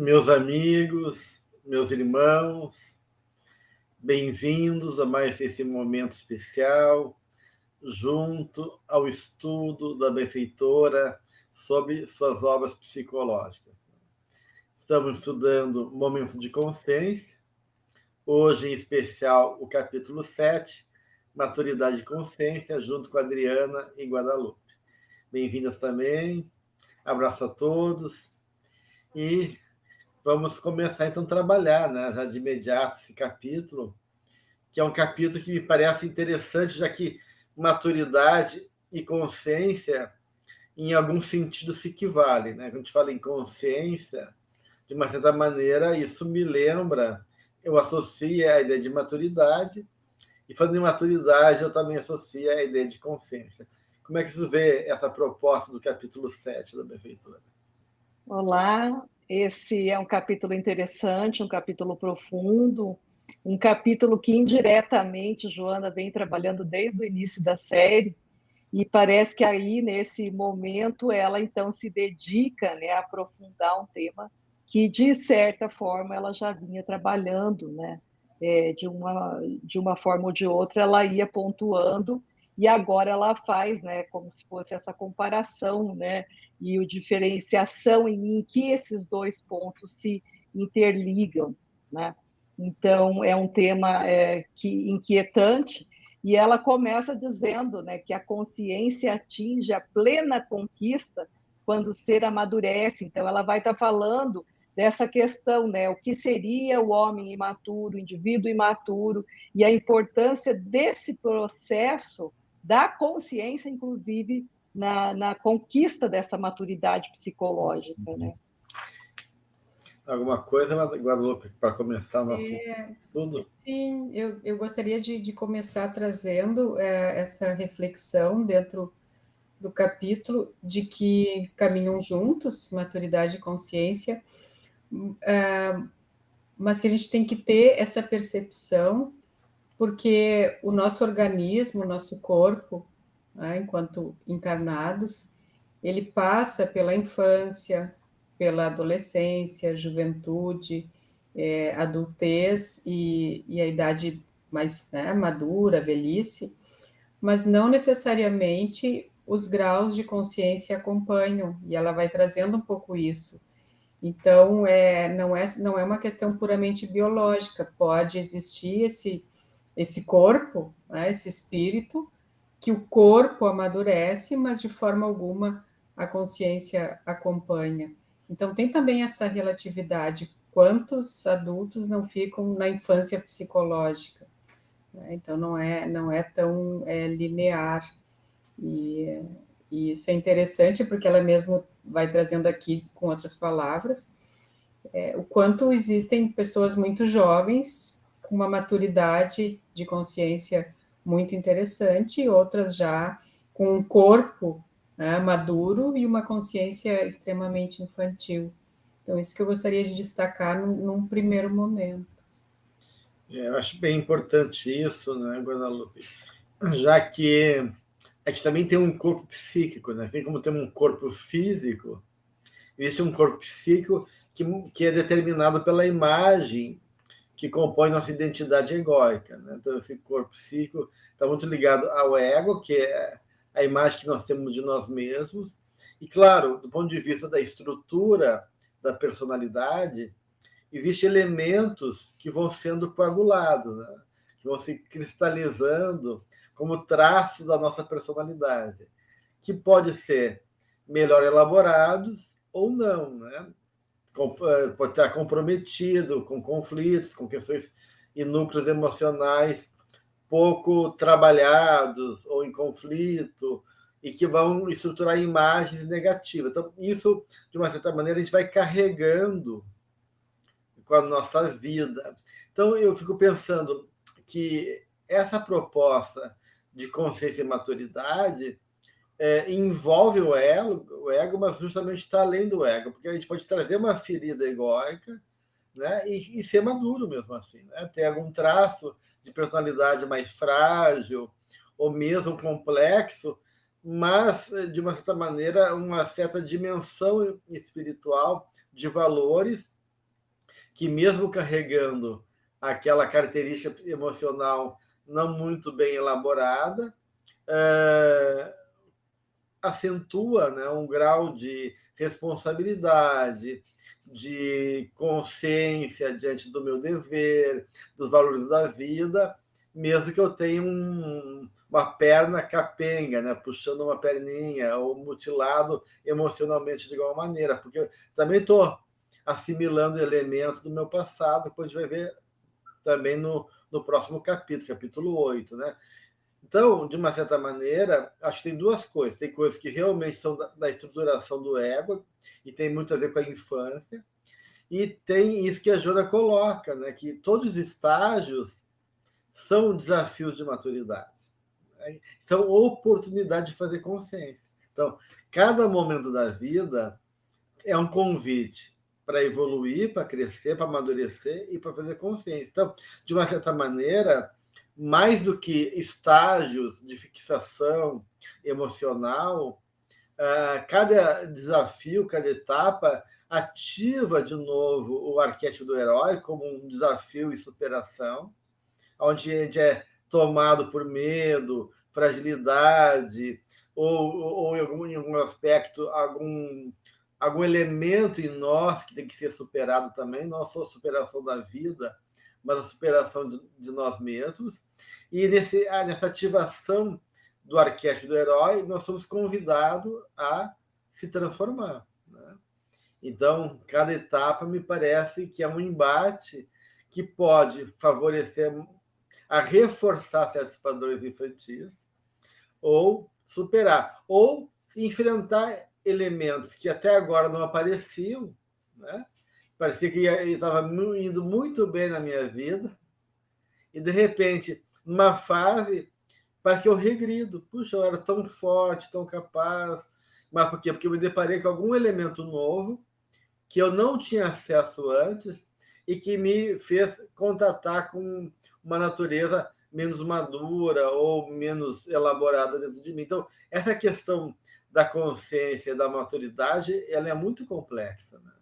Meus amigos, meus irmãos, bem-vindos a mais esse momento especial, junto ao estudo da benfeitora sobre suas obras psicológicas. Estamos estudando Momentos de Consciência, hoje em especial o capítulo 7, Maturidade de Consciência, junto com a Adriana e Guadalupe. Bem-vindas também, abraço a todos e vamos começar então a trabalhar, né, já de imediato esse capítulo, que é um capítulo que me parece interessante, já que maturidade e consciência, em algum sentido, se equivalem. Né? Quando a gente fala em consciência, de uma certa maneira, isso me lembra, eu associo a ideia de maturidade, e falando em maturidade, eu também associo a ideia de consciência. Como é que você vê essa proposta do capítulo 7 da Benfeitora? Olá, esse é um capítulo interessante, um capítulo profundo, um capítulo que indiretamente Joana vem trabalhando desde o início da série, e parece que aí, nesse momento, ela então se dedica, né, a aprofundar um tema que, de certa forma, ela já vinha trabalhando, né? De uma forma ou de outra, ela ia pontuando, e agora ela faz, né, como se fosse essa comparação, né, e a diferenciação em que esses dois pontos se interligam, né? Então, é um tema inquietante, e ela começa dizendo, né, que a consciência atinge a plena conquista quando o ser amadurece. Então, ela vai estar falando dessa questão, né, o que seria o homem imaturo, o indivíduo imaturo, e a importância desse processo da consciência, inclusive, na conquista dessa maturidade psicológica, né? Alguma coisa, Guadalupe, para começar o nosso tudo? Sim, eu gostaria de começar trazendo essa reflexão dentro do capítulo de que caminham juntos, maturidade e consciência, mas que a gente tem que ter essa percepção, porque o nosso organismo, o nosso corpo, né, enquanto encarnados, ele passa pela infância, pela adolescência, juventude, adultez e a idade mais, né, madura, velhice, mas não necessariamente os graus de consciência acompanham, e ela vai trazendo um pouco isso. Então, não é uma questão puramente biológica, pode existir esse corpo, né, esse espírito, que o corpo amadurece, mas de forma alguma a consciência acompanha. Então, tem também essa relatividade. Quantos adultos não ficam na infância psicológica? Né? Então, não é tão linear. E isso é interessante, porque ela mesmo vai trazendo aqui com outras palavras, o quanto existem pessoas muito jovens, com uma maturidade de consciência muito interessante, e outras já com um corpo, né, maduro e uma consciência extremamente infantil. Então, isso que eu gostaria de destacar num primeiro momento. Eu acho bem importante isso, né, Guadalupe? Já que a gente também tem um corpo psíquico, né? Assim como temos um corpo físico, existe um corpo psíquico que é determinado pela imagem que compõe nossa identidade egóica. Né? Então, esse corpo psíquico está muito ligado ao ego, que é a imagem que nós temos de nós mesmos. E, claro, do ponto de vista da estrutura da personalidade, existem elementos que vão sendo coagulados, né? Que vão se cristalizando como traço da nossa personalidade, que pode ser melhor elaborados ou não, né? Pode estar comprometido com conflitos, com questões e núcleos emocionais pouco trabalhados ou em conflito e que vão estruturar imagens negativas. Então, isso, de uma certa maneira, a gente vai carregando com a nossa vida. Então, eu fico pensando que essa proposta de consciência e maturidade envolve o ego, mas justamente está além do ego, porque a gente pode trazer uma ferida egóica, né, e ser maduro mesmo assim, né, ter algum traço de personalidade mais frágil ou mesmo complexo, mas, de uma certa maneira, uma certa dimensão espiritual de valores que mesmo carregando aquela característica emocional não muito bem elaborada, acentua, né, um grau de responsabilidade, de consciência diante do meu dever, dos valores da vida, mesmo que eu tenha uma perna capenga, né, puxando uma perninha, ou mutilado emocionalmente de igual maneira, porque eu também estou assimilando elementos do meu passado, que a gente vai ver também no próximo capítulo 8, né? Então, de uma certa maneira, acho que tem duas coisas. Tem coisas que realmente são da estruturação do ego, e tem muito a ver com a infância, e tem isso que a Joana coloca, né? Que todos os estágios são desafios de maturidade, né? São oportunidade de fazer consciência. Então, cada momento da vida é um convite para evoluir, para crescer, para amadurecer e para fazer consciência. Então, de uma certa maneira, mais do que estágios de fixação emocional, cada desafio, cada etapa ativa de novo o arquétipo do herói como um desafio e superação, onde a gente é tomado por medo, fragilidade, ou em algum aspecto, algum elemento em nós que tem que ser superado também, não só a superação da vida, mas a superação de nós mesmos. E nessa ativação do arquétipo do herói, nós somos convidados a se transformar, né? Então, cada etapa me parece que é um embate que pode favorecer a reforçar certos padrões infantis, ou superar, ou enfrentar elementos que até agora não apareciam, né? Parecia que estava indo muito bem na minha vida, e de repente, numa fase, parece que eu regrido. Puxa, eu era tão forte, tão capaz. Mas por quê? Porque eu me deparei com algum elemento novo que eu não tinha acesso antes e que me fez contatar com uma natureza menos madura ou menos elaborada dentro de mim. Então, essa questão da consciência, da maturidade, ela é muito complexa, né?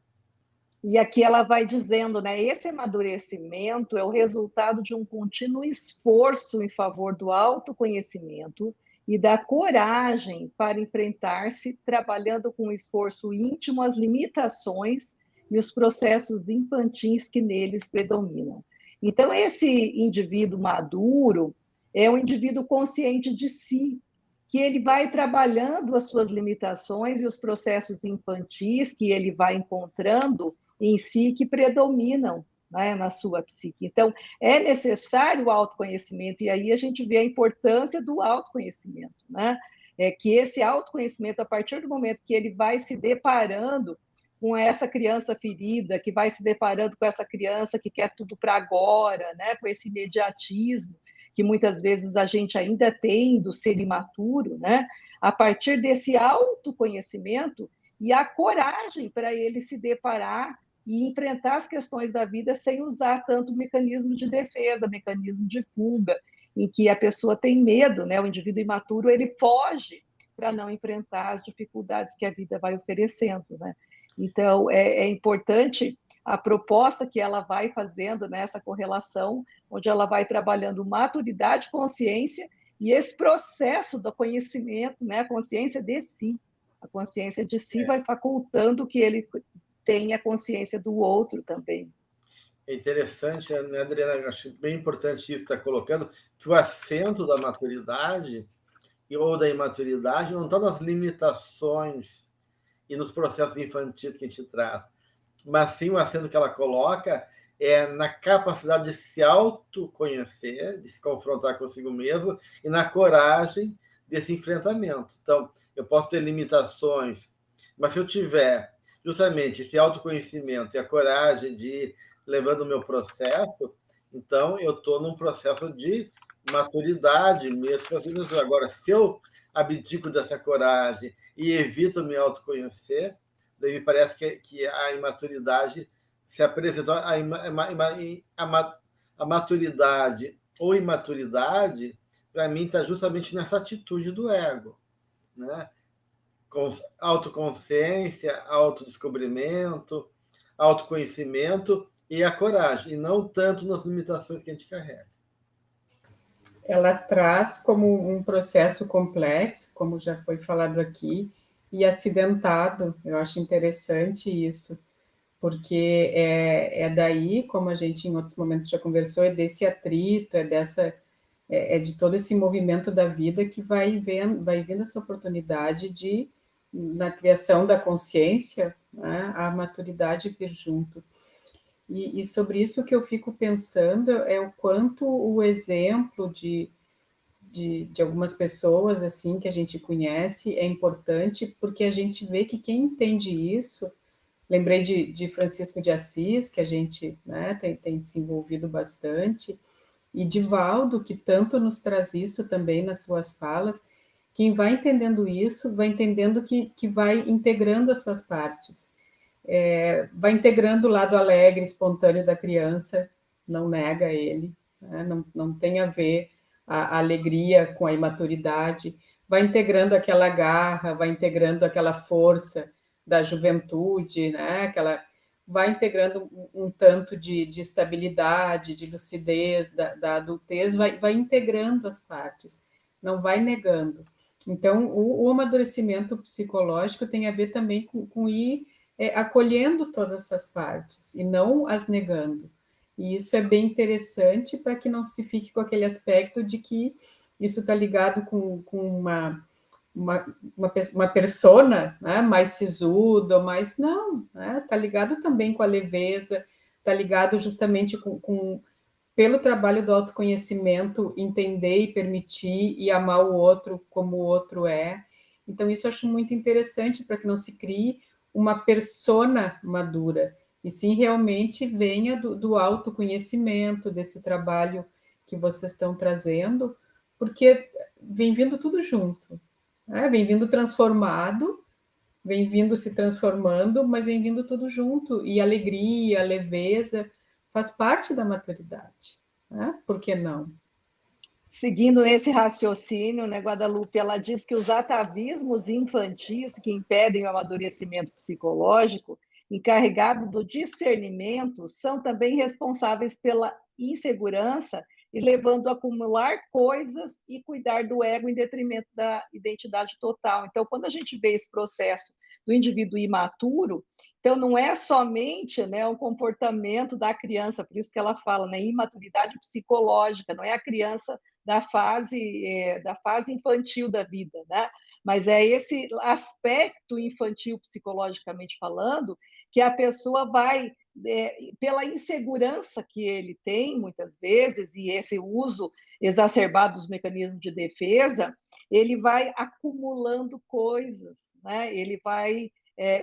E aqui ela vai dizendo, né, esse amadurecimento é o resultado de um contínuo esforço em favor do autoconhecimento e da coragem para enfrentar-se, trabalhando com esforço íntimo as limitações e os processos infantis que neles predominam. Então, esse indivíduo maduro é um indivíduo consciente de si, que ele vai trabalhando as suas limitações e os processos infantis que ele vai encontrando em si que predominam, né, na sua psique. Então, é necessário o autoconhecimento, e aí a gente vê a importância do autoconhecimento, né? É que esse autoconhecimento, a partir do momento que ele vai se deparando com essa criança ferida, que vai se deparando com essa criança que quer tudo para agora, né, com esse imediatismo que muitas vezes a gente ainda tem do ser imaturo, né? A partir desse autoconhecimento e a coragem para ele se deparar e enfrentar as questões da vida sem usar tanto mecanismo de defesa, mecanismo de fuga, em que a pessoa tem medo, né? O indivíduo imaturo, ele foge para não enfrentar as dificuldades que a vida vai oferecendo, né? Então, é importante a proposta que ela vai fazendo nessa correlação, onde ela vai trabalhando maturidade, consciência e esse processo do conhecimento, né? A consciência de si. A consciência de si vai facultando que ele tenha consciência do outro também. É interessante, né, Adriana? Acho bem importante isso que está colocando, que o acento da maturidade ou da imaturidade não está nas limitações e nos processos infantis que a gente traz, mas sim o acento que ela coloca é na capacidade de se autoconhecer, de se confrontar consigo mesmo e na coragem desse enfrentamento. Então, eu posso ter limitações, mas se eu tiver justamente esse autoconhecimento e a coragem de ir levando o meu processo, então eu estou num processo de maturidade mesmo. Agora, se eu abdico dessa coragem e evito me autoconhecer, daí me parece que a imaturidade se apresenta. A maturidade ou imaturidade, para mim, está justamente nessa atitude do ego, né? Com autoconsciência, autodescobrimento, autoconhecimento e a coragem, e não tanto nas limitações que a gente carrega. Ela traz como um processo complexo, como já foi falado aqui, e acidentado. Eu acho interessante isso, porque é daí, como a gente em outros momentos já conversou, é desse atrito, é de todo esse movimento da vida que vai vendo essa oportunidade de, na criação da consciência, né, a maturidade vir junto. E sobre isso que eu fico pensando é o quanto o exemplo de algumas pessoas assim que a gente conhece é importante, porque a gente vê que quem entende isso, lembrei de Francisco de Assis, que a gente, né, tem se envolvido bastante, e de Valdo, que tanto nos traz isso também nas suas falas. Quem vai entendendo isso, vai entendendo que vai integrando as suas partes. Vai integrando o lado alegre, espontâneo da criança, não nega ele, né? Não tem a ver a alegria com a imaturidade, vai integrando aquela garra, vai integrando aquela força da juventude, né? Vai integrando um tanto de estabilidade, de lucidez da adultez, vai integrando as partes, não vai negando. Então, o amadurecimento psicológico tem a ver também com ir acolhendo todas essas partes e não as negando. E isso é bem interessante para que não se fique com aquele aspecto de que isso está ligado com uma persona, né, mais sisuda, mas não, né, tá ligado também com a leveza, tá ligado justamente pelo trabalho do autoconhecimento, entender e permitir e amar o outro como o outro é. Então, isso eu acho muito interessante para que não se crie uma persona madura, e sim realmente venha do autoconhecimento, desse trabalho que vocês estão trazendo, porque vem vindo tudo junto, né? Vem vindo transformado, vem vindo se transformando, mas vem vindo tudo junto, e a alegria, a leveza, faz parte da maturidade, né? Por que não? Seguindo esse raciocínio, né, Guadalupe, ela diz que os atavismos infantis que impedem o amadurecimento psicológico, encarregado do discernimento, são também responsáveis pela insegurança e levando a acumular coisas e cuidar do ego em detrimento da identidade total. Então, quando a gente vê esse processo do indivíduo imaturo, então não é somente, né, um comportamento da criança, por isso que ela fala, né, imaturidade psicológica, não é a criança da fase infantil da vida, né? Mas é esse aspecto infantil, psicologicamente falando, que a pessoa vai, pela insegurança que ele tem, muitas vezes, e esse uso exacerbado dos mecanismos de defesa, ele vai acumulando coisas, né? Ele vai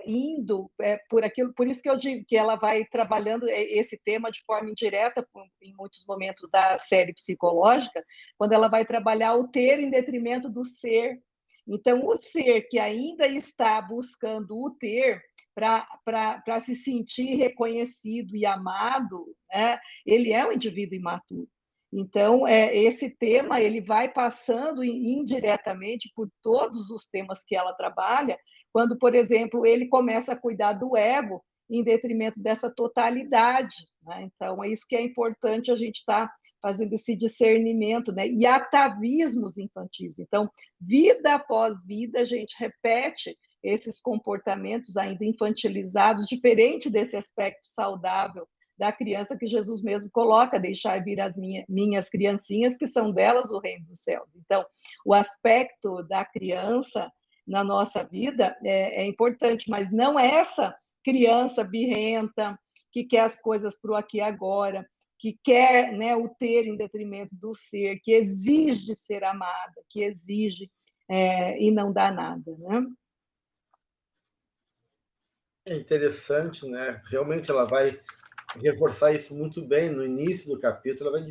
indo por aquilo, por isso que eu digo que ela vai trabalhando esse tema de forma indireta em muitos momentos da série psicológica, quando ela vai trabalhar o ter em detrimento do ser. Então, o ser que ainda está buscando o ter para se sentir reconhecido e amado, né, ele é um indivíduo imaturo. Então, esse tema ele vai passando indiretamente por todos os temas que ela trabalha, quando, por exemplo, ele começa a cuidar do ego em detrimento dessa totalidade, né? Então, é isso que é importante a gente estar fazendo esse discernimento, né? E atavismos infantis. Então, vida após vida, a gente repete esses comportamentos ainda infantilizados, diferente desse aspecto saudável da criança que Jesus mesmo coloca, deixar vir as minhas criancinhas, que são delas o reino dos céus. Então, o aspecto da criança na nossa vida é importante, mas não essa criança birrenta, que quer as coisas para o aqui e agora, que quer, né, o ter em detrimento do ser, que exige ser amada, que exige e não dá nada, né? É interessante, né? Realmente ela vai reforçar isso muito bem no início do capítulo, ela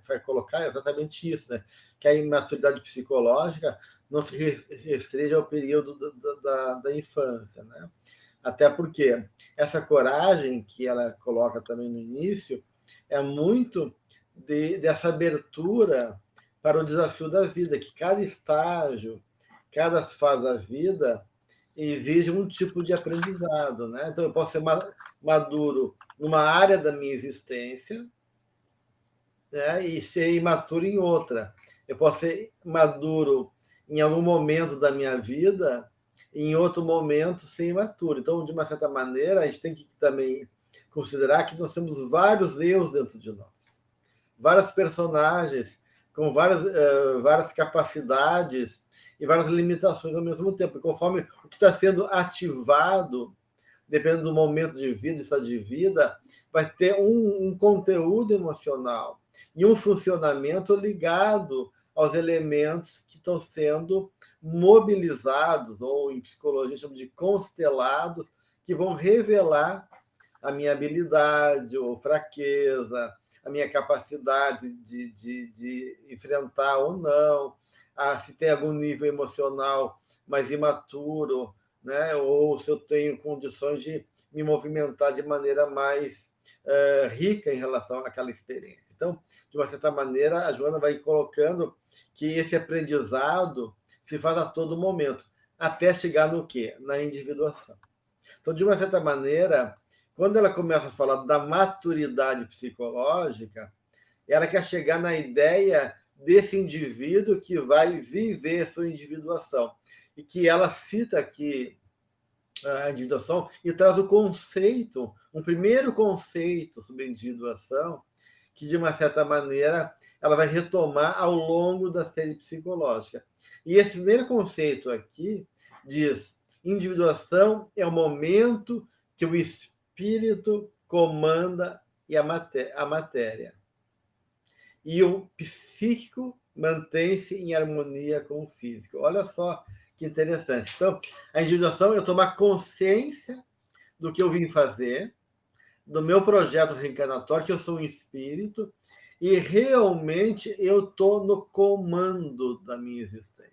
vai colocar exatamente isso, né? Que a imaturidade psicológica não se restringe ao período da infância, né? Até porque essa coragem que ela coloca também no início é muito dessa abertura para o desafio da vida, que cada estágio, cada fase da vida exige um tipo de aprendizado, né? Então eu posso ser maduro numa área da minha existência, né, e ser imaturo em outra. Eu posso ser maduro em algum momento da minha vida, e em outro momento ser imaturo. Então, de uma certa maneira, a gente tem que também considerar que nós temos vários eus dentro de nós, várias personagens com várias capacidades e várias limitações ao mesmo tempo. E conforme o que está sendo ativado, dependendo do momento de vida, estado de vida, vai ter um conteúdo emocional e um funcionamento ligado aos elementos que estão sendo mobilizados, ou em psicologia chamamos de constelados, que vão revelar a minha habilidade ou fraqueza, a minha capacidade de enfrentar ou não, se tem algum nível emocional mais imaturo, né? Ou se eu tenho condições de me movimentar de maneira mais rica em relação àquela experiência. Então, de uma certa maneira, a Joana vai colocando que esse aprendizado se faz a todo momento, até chegar no quê? Na individuação. Então, de uma certa maneira, quando ela começa a falar da maturidade psicológica, ela quer chegar na ideia desse indivíduo que vai viver sua individuação. E que ela cita aqui a individuação e traz o conceito, um primeiro conceito sobre individuação, que, de uma certa maneira, ela vai retomar ao longo da série psicológica. E esse primeiro conceito aqui diz: individuação é o momento que o espírito comanda a matéria. E o psíquico mantém-se em harmonia com o físico. Olha só que interessante. Então, a individuação é eu tomar consciência do que eu vim fazer, do meu projeto reencarnatório, que eu sou um espírito, e realmente eu estou no comando da minha existência.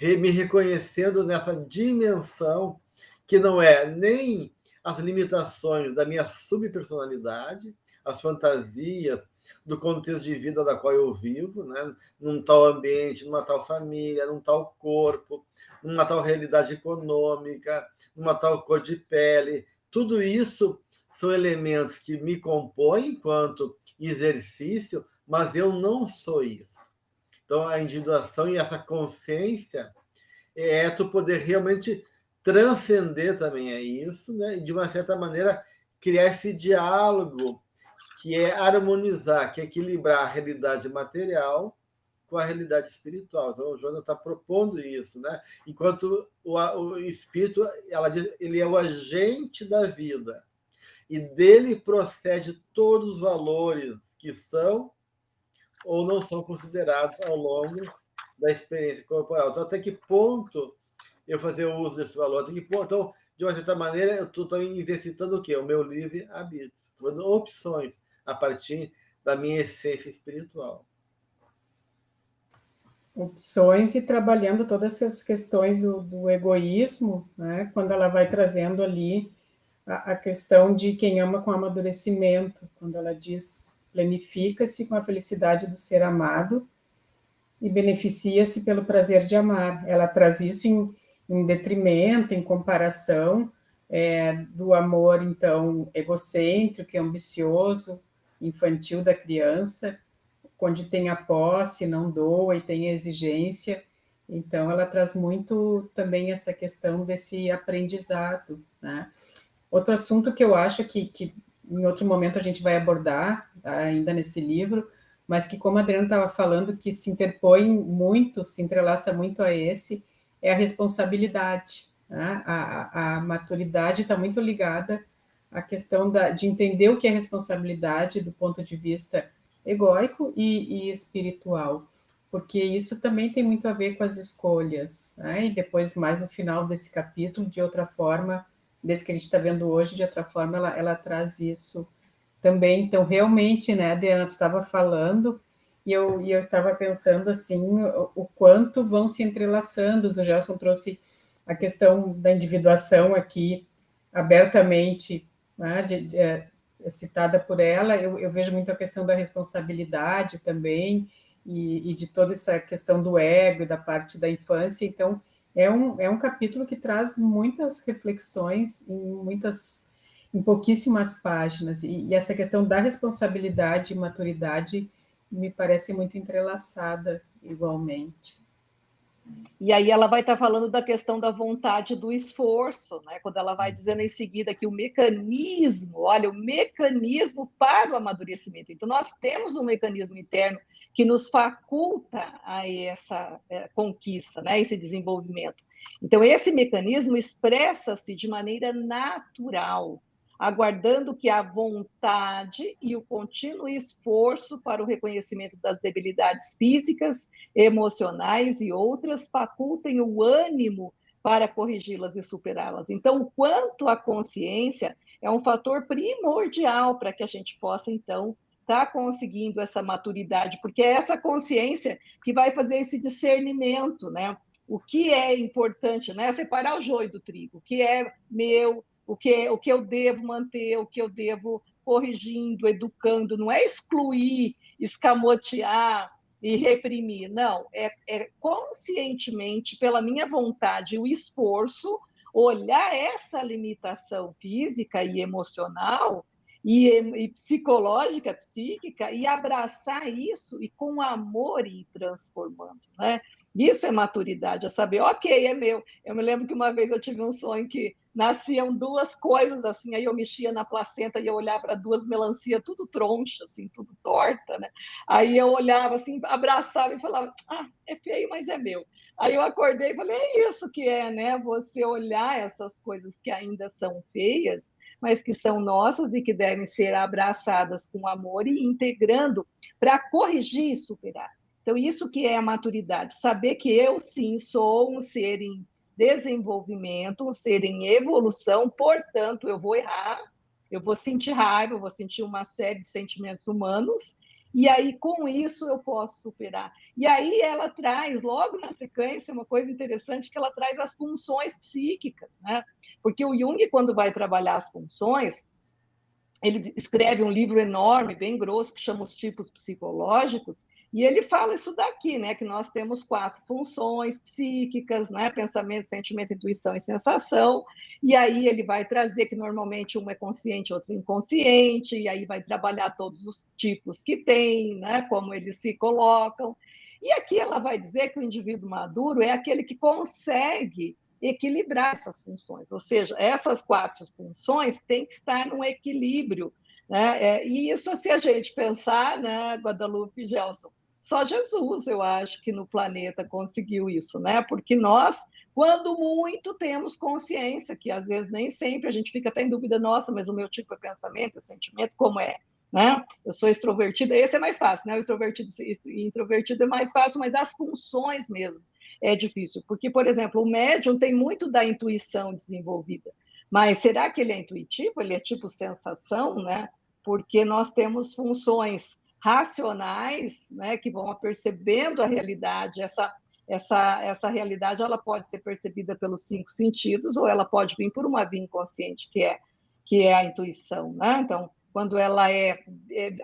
Me reconhecendo nessa dimensão que não é nem as limitações da minha subpersonalidade, as fantasias do contexto de vida da qual eu vivo, né? Num tal ambiente, numa tal família, num tal corpo, numa tal realidade econômica, numa tal cor de pele. Tudo isso são elementos que me compõem enquanto exercício, mas eu não sou isso. Então, a individuação e essa consciência é tu poder realmente transcender também a isso, né? E, de uma certa maneira, criar esse diálogo que é harmonizar, que é equilibrar a realidade material com a realidade espiritual. Então, o Joana está propondo isso, né? Enquanto o espírito, ela diz, ele é o agente da vida, e dele procede todos os valores que são ou não são considerados ao longo da experiência corporal. Então, até que ponto eu fazer o uso desse valor? Até que ponto? Então, de uma certa maneira, eu estou também exercitando o quê? O meu livre-arbítrio. Estou dando opções a partir da minha essência espiritual. Opções e trabalhando todas essas questões do egoísmo, né? Quando ela vai trazendo ali a questão de quem ama com amadurecimento, quando ela diz planifica-se com a felicidade do ser amado e beneficia-se pelo prazer de amar. Ela traz isso em detrimento, em comparação do amor, então, egocêntrico, ambicioso, infantil da criança, onde tem a posse, não doa e tem a exigência. Então, ela traz muito também essa questão desse aprendizado, né? Outro assunto que eu acho que em outro momento a gente vai abordar, ainda nesse livro, mas que, como a Adriana estava falando, que se interpõe muito, se entrelaça muito a esse, é a responsabilidade. Né? A maturidade está muito ligada à questão de entender o que é responsabilidade do ponto de vista egóico e espiritual, porque isso também tem muito a ver com as escolhas. Né? E depois, mais no final desse capítulo, de outra forma, desse que a gente está vendo hoje, de outra forma, ela traz isso também. Então, realmente, né, Adriana, tu estava falando, e eu estava pensando, assim, o quanto vão se entrelaçando. O Gelson trouxe a questão da individuação aqui, abertamente, né, citada por ela. Eu vejo muito a questão da responsabilidade também, e de toda essa questão do ego, da parte da infância. Então, é um capítulo que traz muitas reflexões em muitas em pouquíssimas páginas, e essa questão da responsabilidade e maturidade me parece muito entrelaçada igualmente. E aí ela vai estar falando da questão da vontade do esforço, né? Quando ela vai dizendo em seguida que o mecanismo, olha, o mecanismo para o amadurecimento. Então, nós temos um mecanismo interno que nos faculta a essa conquista, né? Esse desenvolvimento. Então, esse mecanismo expressa-se de maneira natural, aguardando que a vontade e o contínuo esforço para o reconhecimento das debilidades físicas, emocionais e outras facultem o ânimo para corrigi-las e superá-las. Então, o quanto a consciência é um fator primordial para que a gente possa, então, estar conseguindo essa maturidade, porque é essa consciência que vai fazer esse discernimento, né? O que é importante, né? Separar o joio do trigo, o que é meu, o que eu devo manter, o que eu devo corrigindo, educando, não é excluir, escamotear e reprimir, não, é conscientemente, pela minha vontade e o esforço, olhar essa limitação física e emocional e psicológica, psíquica, e abraçar isso e com amor ir transformando, né? Isso é maturidade, é saber, ok, é meu. Eu me lembro que uma vez eu tive um sonho que nasciam duas coisas assim, aí eu mexia na placenta e eu olhava para duas melancias tudo troncha, assim, tudo torta, né? Aí eu olhava assim, abraçava e falava, é feio, mas é meu. Aí eu acordei e falei, é isso que é, né? Você olhar essas coisas que ainda são feias, mas que são nossas e que devem ser abraçadas com amor e integrando para corrigir e superar. Então, isso que é a maturidade, saber que eu, sim, sou um ser em desenvolvimento, um ser em evolução, portanto, eu vou errar, eu vou sentir raiva, eu vou sentir uma série de sentimentos humanos, e aí, com isso, eu posso superar. E aí ela traz, logo na sequência, uma coisa interessante, que ela traz as funções psíquicas, né? Porque o Jung, quando vai trabalhar as funções, ele escreve um livro enorme, bem grosso, que chama Os Tipos Psicológicos, e ele fala isso daqui, né? Que nós temos 4 funções psíquicas, né? Pensamento, sentimento, intuição e sensação. E aí ele vai trazer que normalmente um é consciente, outro inconsciente, e aí vai trabalhar todos os tipos que tem, né? Como eles se colocam. E aqui ela vai dizer que o indivíduo maduro é aquele que consegue equilibrar essas funções, ou seja, essas 4 funções têm que estar num equilíbrio, né? E isso, se a gente pensar, né, Guadalupe e Gelson, só Jesus, eu acho, que no planeta conseguiu isso, né? Porque nós, quando muito, temos consciência, que às vezes nem sempre a gente fica até em dúvida, nossa, mas o meu tipo é pensamento, é sentimento, como é? Né? Eu sou extrovertida, esse é mais fácil, né? O extrovertido e introvertido é mais fácil, mas as funções mesmo é difícil, porque, por exemplo, o médium tem muito da intuição desenvolvida, mas será que ele é intuitivo? Ele é tipo sensação, né? Porque nós temos funções racionais, né, que vão percebendo a realidade. Essa realidade ela pode ser percebida pelos 5 sentidos ou ela pode vir por uma via inconsciente, que é a intuição, né? Então, quando ela é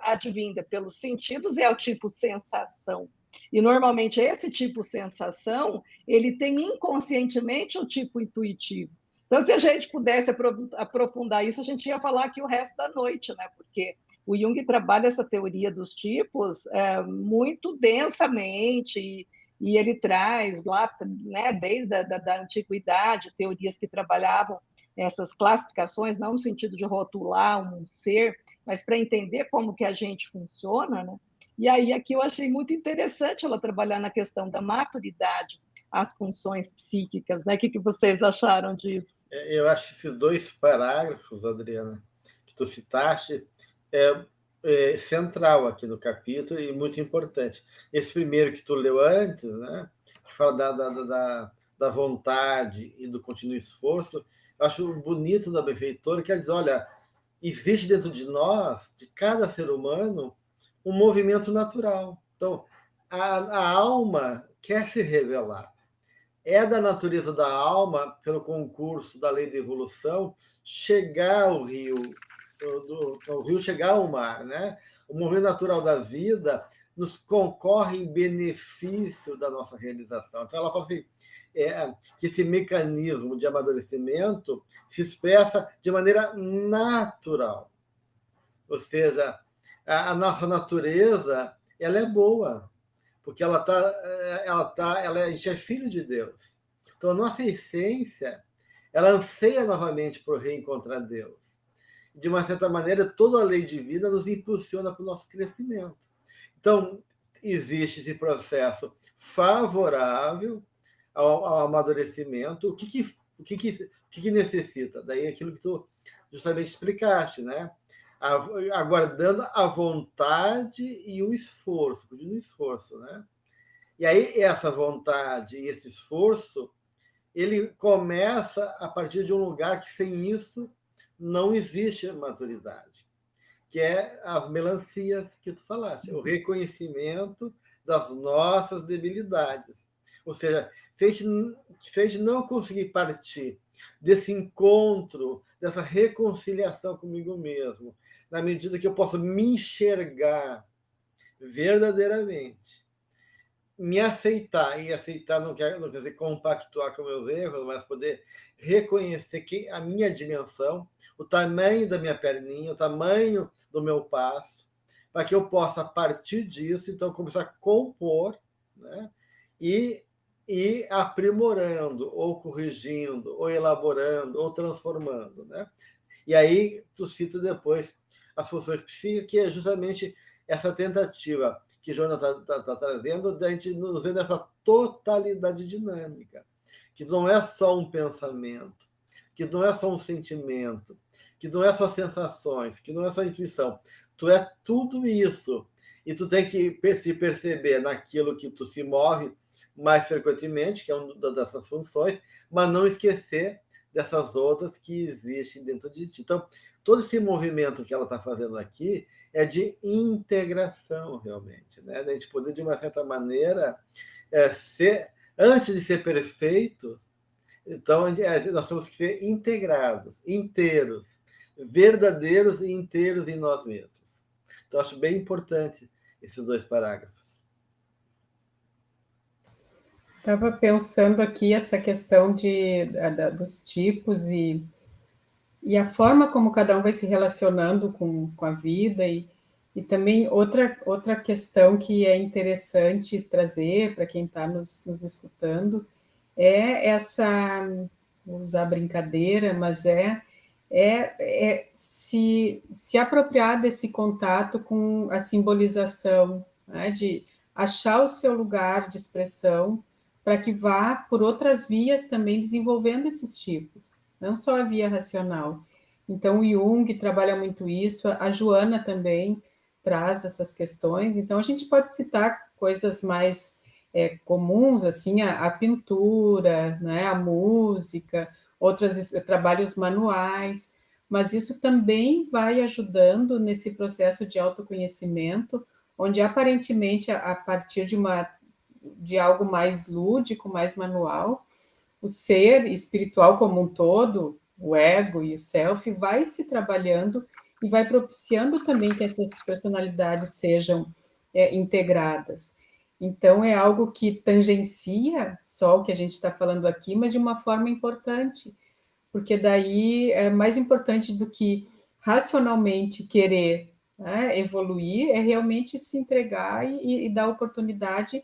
advinda pelos sentidos, é o tipo sensação. E, normalmente, esse tipo sensação, ele tem inconscientemente o tipo intuitivo. Então, se a gente pudesse aprofundar isso, a gente ia falar aqui o resto da noite, né? Porque o Jung trabalha essa teoria dos tipos muito densamente e ele traz lá, né, desde da antiguidade, teorias que trabalhavam essas classificações, não no sentido de rotular um ser, mas para entender como que a gente funciona, né? E aí aqui eu achei muito interessante ela trabalhar na questão da maturidade, as funções psíquicas, né? O que vocês acharam disso? Eu acho esses 2 parágrafos, Adriana, que tu citaste, central aqui no capítulo e muito importante. Esse primeiro que tu leu antes, né, que fala da vontade e do contínuo esforço, eu acho bonito da benfeitora, que ela diz, olha, existe dentro de nós, de cada ser humano, um movimento natural. Então, a alma quer se revelar. É da natureza da alma, pelo concurso da lei da evolução, chegar ao rio, o rio chegar ao mar, né? O movimento natural da vida nos concorre em benefício da nossa realização. Então, ela fala assim, que esse mecanismo de amadurecimento se expressa de maneira natural. Ou seja, a nossa natureza ela é boa, porque a gente é filho de Deus. Então, a nossa essência, ela anseia novamente por reencontrar Deus. De uma certa maneira, toda a lei divina nos impulsiona para o nosso crescimento. Então, existe esse processo favorável ao amadurecimento. O que necessita? Daí aquilo que tu justamente explicaste, né? Aguardando a vontade e o esforço, pedindo esforço, né? E aí essa vontade e esse esforço, ele começa a partir de um lugar que sem isso não existe maturidade, que é as melancias que tu falaste, o reconhecimento das nossas debilidades. Ou seja, fez de não conseguir partir desse encontro, dessa reconciliação comigo mesmo, na medida que eu posso me enxergar verdadeiramente, me aceitar, e aceitar não quer dizer compactuar com meus erros, mas poder reconhecer a minha dimensão, o tamanho da minha perninha, o tamanho do meu passo, para que eu possa, a partir disso, então, começar a compor, né? e aprimorando, ou corrigindo, ou elaborando, ou transformando. Né? E aí, tu cita depois as funções psíquicas, que é justamente essa tentativa que Joana está trazendo, da gente nos ver nessa totalidade dinâmica, que não é só um pensamento, que não é só um sentimento, que não é só sensações, que não é só intuição. Tu é tudo isso. E tu tem que se perceber naquilo que tu se move mais frequentemente, que é uma dessas funções, mas não esquecer dessas outras que existem dentro de ti. Então, todo esse movimento que ela está fazendo aqui é de integração, realmente, né? A gente poder, de uma certa maneira, antes de ser perfeito, então nós temos que ser integrados, inteiros, verdadeiros e inteiros em nós mesmos. Então, acho bem importante esses 2 parágrafos. Estava pensando aqui essa questão dos tipos e a forma como cada um vai se relacionando com a vida, e também outra questão que é interessante trazer para quem está nos escutando é essa, vou usar brincadeira, mas se apropriar desse contato com a simbolização, né, de achar o seu lugar de expressão para que vá por outras vias também desenvolvendo esses tipos, não só a via racional. Então, o Jung trabalha muito isso, a Joana também traz essas questões. Então, a gente pode citar coisas mais comuns, assim, a pintura, né, a música, outros trabalhos manuais, mas isso também vai ajudando nesse processo de autoconhecimento, onde aparentemente, a partir de algo mais lúdico, mais manual, o ser espiritual como um todo, o ego e o self, vai se trabalhando e vai propiciando também que essas personalidades sejam integradas. Então, é algo que tangencia só o que a gente está falando aqui, mas de uma forma importante, porque daí é mais importante do que racionalmente querer, né, evoluir, é realmente se entregar e dar oportunidade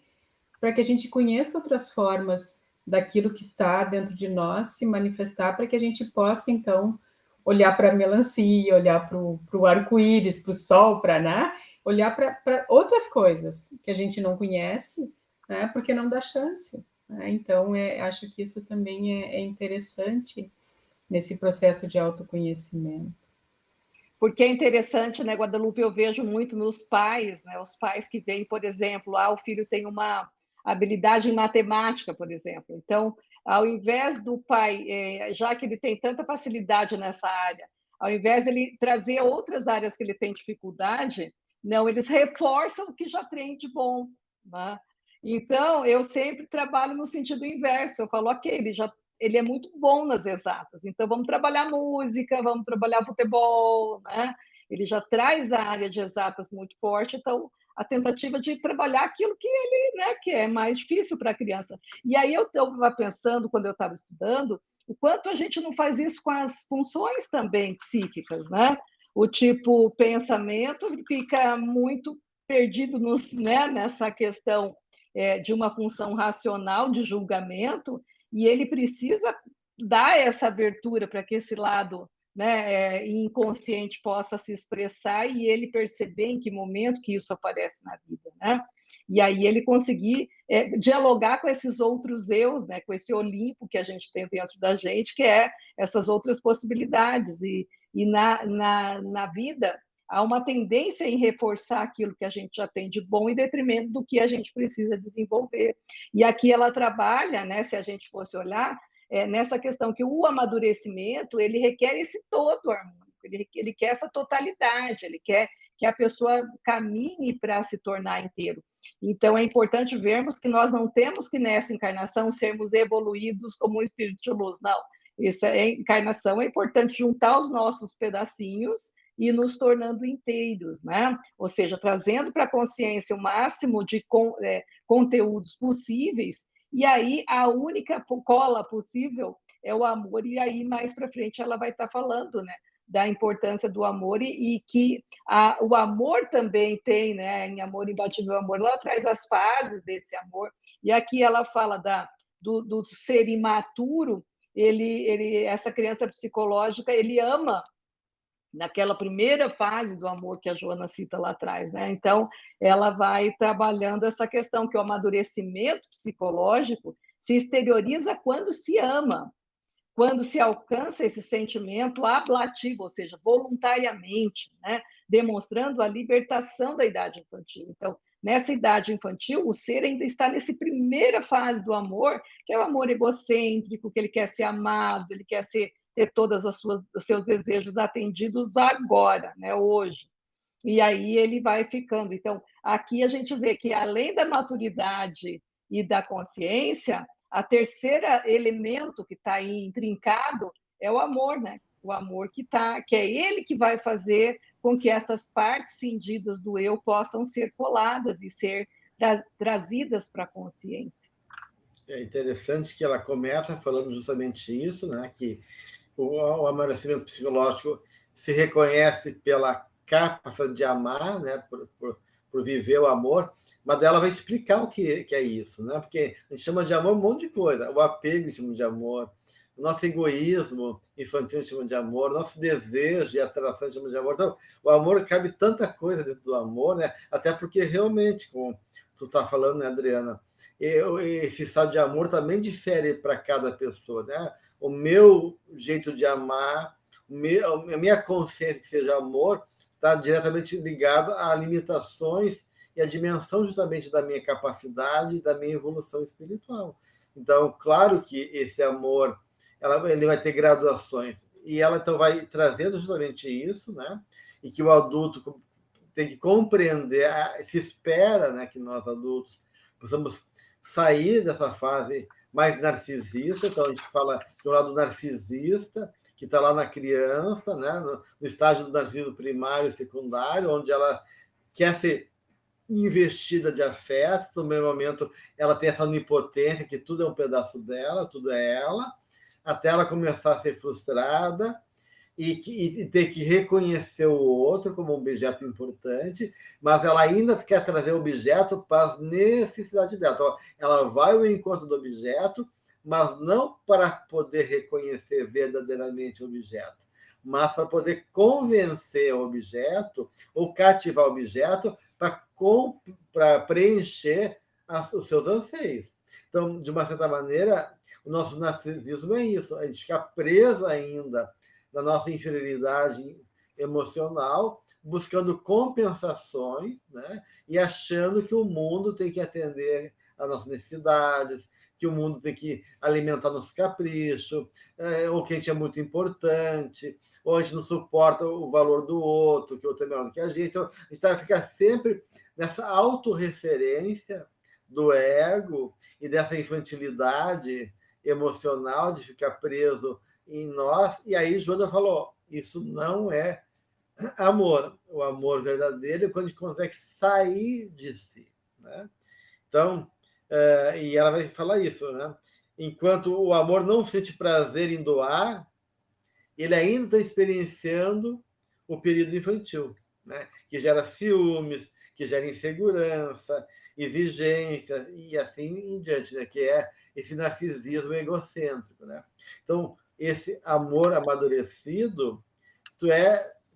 para que a gente conheça outras formas daquilo que está dentro de nós se manifestar, para que a gente possa, então, olhar para a melancia, olhar para o arco-íris, para o sol, né? Olhar para outras coisas que a gente não conhece, né? Porque não dá chance. Né? Então, acho que isso também é interessante nesse processo de autoconhecimento. Porque é interessante, né, Guadalupe, eu vejo muito nos pais, né, os pais que veem, por exemplo, o filho tem uma habilidade em matemática, por exemplo. Então, ao invés do pai, já que ele tem tanta facilidade nessa área, ao invés de ele trazer outras áreas que ele tem dificuldade, não, eles reforçam o que já tem de bom. Né? Então, eu sempre trabalho no sentido inverso. Eu falo, ok, ele é muito bom nas exatas, então vamos trabalhar música, vamos trabalhar futebol, né? Ele já traz a área de exatas muito forte, então a tentativa de trabalhar aquilo que ele, né, que é mais difícil para a criança. E aí eu estava pensando, quando eu estava estudando, o quanto a gente não faz isso com as funções também psíquicas, né? O tipo pensamento fica muito perdido né, nessa questão de uma função racional de julgamento, e ele precisa dar essa abertura para que esse lado, né, inconsciente possa se expressar e ele perceber em que momento que isso aparece na vida, né? E aí ele conseguir dialogar com esses outros eus, né, com esse Olimpo que a gente tem dentro da gente, que é essas outras possibilidades. E na vida há uma tendência em reforçar aquilo que a gente já tem de bom em detrimento do que a gente precisa desenvolver. E aqui ela trabalha, né, se a gente fosse olhar, nessa questão que o amadurecimento ele requer esse todo harmônico, ele quer essa totalidade, ele quer que a pessoa caminhe para se tornar inteiro. Então, é importante vermos que nós não temos que, nessa encarnação, sermos evoluídos como um espírito de luz, não. Essa encarnação é importante juntar os nossos pedacinhos e nos tornando inteiros, né? Ou seja, trazendo para a consciência o máximo de conteúdos possíveis, e aí a única cola possível é o amor, e aí mais para frente ela vai estar falando, né, da importância do amor e que o amor também tem, né, em Amor Imbatível Amor, ela traz as fases desse amor, e aqui ela fala do ser imaturo, essa criança psicológica, ele ama naquela primeira fase do amor que a Joana cita lá atrás, né? Então, ela vai trabalhando essa questão que o amadurecimento psicológico se exterioriza quando se ama, quando se alcança esse sentimento ablativo, ou seja, voluntariamente, né? Demonstrando a libertação da idade infantil. Então, nessa idade infantil, o ser ainda está nessa primeira fase do amor, que é o amor egocêntrico, que ele quer ser amado, ele quer ter todos os seus desejos atendidos agora, né? Hoje. E aí ele vai ficando. Então, aqui a gente vê que, além da maturidade e da consciência, a terceira elemento que está aí intrincado é o amor, né? O amor que é ele que vai fazer com que essas partes cindidas do eu possam ser coladas e ser trazidas para a consciência. É interessante que ela começa falando justamente isso, né? Que o amadurecimento psicológico se reconhece pela capacidade de amar, né? Por viver o amor, mas ela vai explicar o que é isso, né? Porque a gente chama de amor um monte de coisa. O apego chama de amor, o nosso egoísmo infantil chama de amor, o nosso desejo e atração chama de amor. Então, o amor cabe tanta coisa dentro do amor, né? Até porque realmente, como tu está falando, né, Adriana, esse estado de amor também difere para cada pessoa, né? O meu jeito de amar, a minha consciência que seja amor, está diretamente ligado a limitações e a dimensão justamente da minha capacidade e da minha evolução espiritual. Então, claro que esse amor ele vai ter graduações, e ela então vai trazendo justamente isso, né? E que o adulto tem que compreender, se espera, né, que nós adultos possamos sair dessa fase mais narcisista. Então, a gente fala de um lado narcisista, que está lá na criança, né, no estágio do narcisismo primário e secundário, onde ela quer ser investida de afeto, no mesmo momento ela tem essa onipotência, que tudo é um pedaço dela, tudo é ela, até ela começar a ser frustrada e ter que reconhecer o outro como um objeto importante, mas ela ainda quer trazer o objeto para as necessidades dela. Então, ela vai ao encontro do objeto, mas não para poder reconhecer verdadeiramente o objeto, mas para poder convencer o objeto ou cativar o objeto para preencher os seus anseios. Então, de uma certa maneira, o nosso narcisismo é isso, a gente fica preso ainda na nossa inferioridade emocional, buscando compensações, né? E achando que o mundo tem que atender às nossas necessidades, que o mundo tem que alimentar nosso capricho, ou que a gente é muito importante, ou a gente não suporta o valor do outro, que o outro é melhor do que a gente. Então, a gente vai ficar sempre nessa autorreferência do ego e dessa infantilidade emocional de ficar preso em nós. E aí Joana falou, isso não é amor. O amor verdadeiro é quando a gente consegue sair de si, né? Então, e ela vai falar isso, né? Enquanto o amor não sente prazer em doar, ele ainda está experienciando o período infantil, né? Que gera ciúmes, que gera insegurança, exigência e assim em diante, né? Que é esse narcisismo egocêntrico, né? Então, esse amor amadurecido,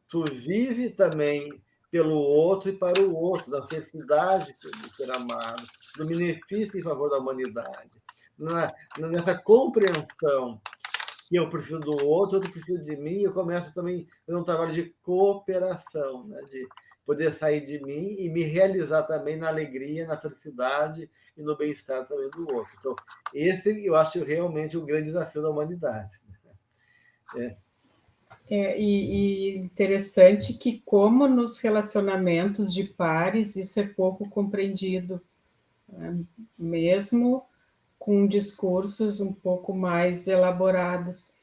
tu vive também pelo outro e para o outro, da felicidade de ser amado, do benefício em favor da humanidade, nessa compreensão que eu preciso do outro precisa de mim, eu começo também a fazer um trabalho de cooperação, né? De poder sair de mim e me realizar também na alegria, na felicidade e no bem-estar também do outro. Então, esse eu acho realmente o grande desafio da humanidade. E interessante que, como nos relacionamentos de pares, isso é pouco compreendido, né? Mesmo com discursos um pouco mais elaborados.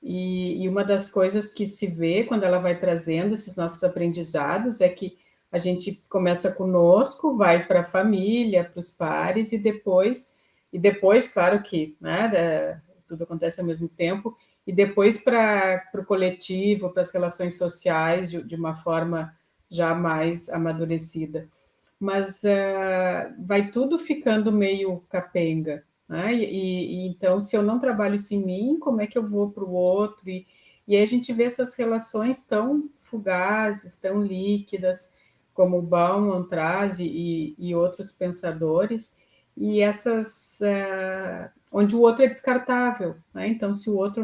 E uma das coisas que se vê quando ela vai trazendo esses nossos aprendizados é que a gente começa conosco, vai para a família, para os pares, e depois, claro que, né, tudo acontece ao mesmo tempo, e depois para o coletivo, para as relações sociais, de uma forma já mais amadurecida. Mas vai tudo ficando meio capenga, né? E então, se eu não trabalho isso em mim, como é que eu vou para o outro? E aí a gente vê essas relações tão fugazes, tão líquidas, como o Bauman traz e outros pensadores, e essas onde o outro é descartável, né? Então, se o outro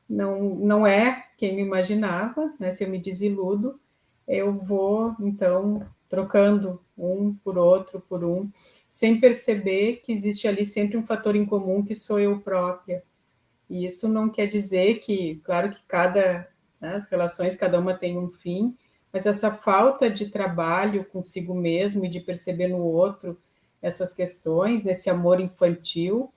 não é quem eu imaginava, né? Se eu me desiludo, eu vou, então, trocando um por um, sem perceber que existe ali sempre um fator em comum que sou eu própria. E isso não quer dizer que, claro que né, as relações, cada uma tem um fim, mas essa falta de trabalho consigo mesmo e de perceber no outro essas questões, nesse amor infantil,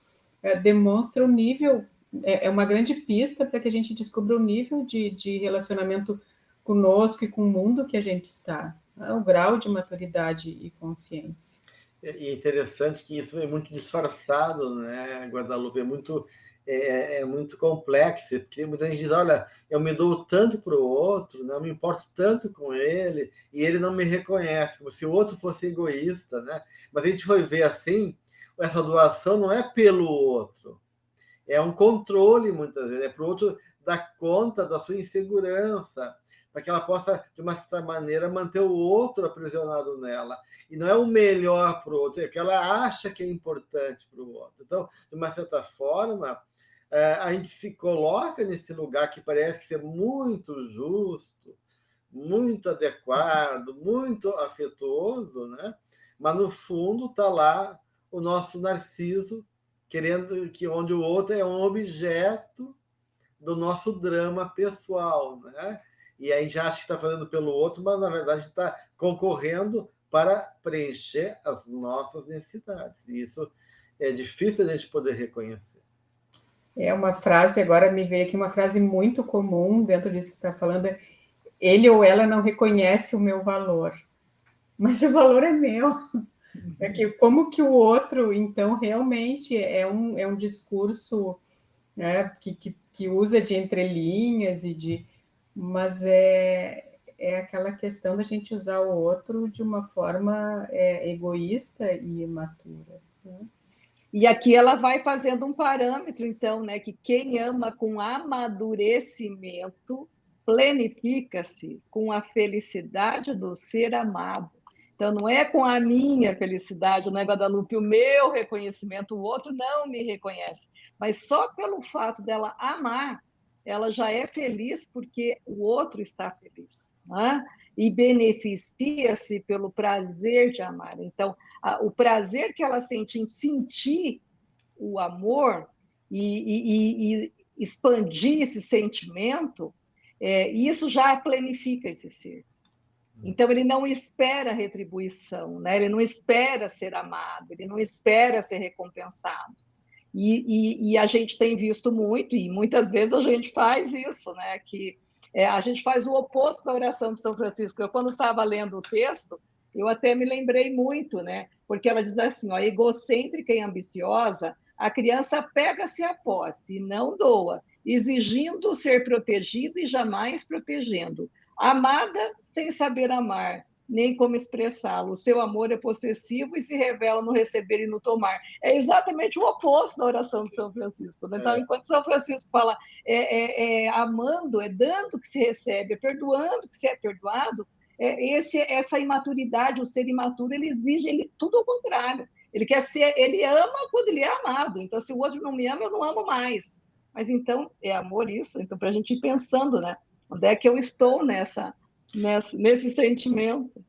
demonstra o nível, é uma grande pista para que a gente descubra o nível de relacionamento conosco e com o mundo que a gente está, né? O grau de maturidade e consciência. E é interessante que isso é muito disfarçado, né, Guadalupe? É muito complexo, porque muita gente diz: olha, eu me dou tanto para o outro, né, eu me importo tanto com ele, e ele não me reconhece, como se o outro fosse egoísta, né? Mas a gente foi ver assim, essa doação não é pelo outro, é um controle, muitas vezes, é para o outro dar conta da sua insegurança, para que ela possa, de uma certa maneira, manter o outro aprisionado nela. E não é o melhor para o outro, é que ela acha que é importante para o outro. Então, de uma certa forma, a gente se coloca nesse lugar que parece ser muito justo, muito adequado, muito afetuoso, né? Mas no fundo está lá o nosso narciso, querendo que onde o outro é um objeto do nosso drama pessoal, né? E aí já acha que está fazendo pelo outro, mas na verdade está concorrendo para preencher as nossas necessidades. E isso é difícil a gente poder reconhecer. É uma frase, agora me veio aqui uma frase muito comum dentro disso que está falando, ele ou ela não reconhece o meu valor, mas o valor é meu. É que como que o outro, então, realmente é um discurso, né, que usa de entrelinhas mas é aquela questão da gente usar o outro de uma forma egoísta e imatura, né? E aqui ela vai fazendo um parâmetro, então, né, que quem ama com amadurecimento planifica-se com a felicidade do ser amado. Então, não é com a minha felicidade, não é, Guadalupe, o meu reconhecimento, o outro não me reconhece. Mas só pelo fato dela amar, ela já é feliz porque o outro está feliz, né? E beneficia-se pelo prazer de amar. Então, o prazer que ela sente em sentir o amor e expandir esse sentimento, isso já planifica esse ser. Então, ele não espera retribuição, né? Ele não espera ser amado, ele não espera ser recompensado. E a gente tem visto muito, e muitas vezes a gente faz isso, né? Que a gente faz o oposto da oração de São Francisco. Eu, quando estava lendo o texto, eu até me lembrei muito, né? Porque ela diz assim, ó, egocêntrica e ambiciosa, a criança pega-se a posse e não doa, exigindo ser protegido e jamais protegendo. Amada sem saber amar, nem como expressá-lo. O seu amor é possessivo e se revela no receber e no tomar. É exatamente o oposto da oração de São Francisco. Né? Então, enquanto São Francisco fala amando, é dando que se recebe, é perdoando que se é perdoado, essa imaturidade, o ser imaturo, ele exige tudo ao contrário. Ele quer ser, ele ama quando ele é amado. Então, se o outro não me ama, eu não amo mais. Mas então, é amor isso? Então, para a gente ir pensando, né? Onde é que eu estou nesse sentimento?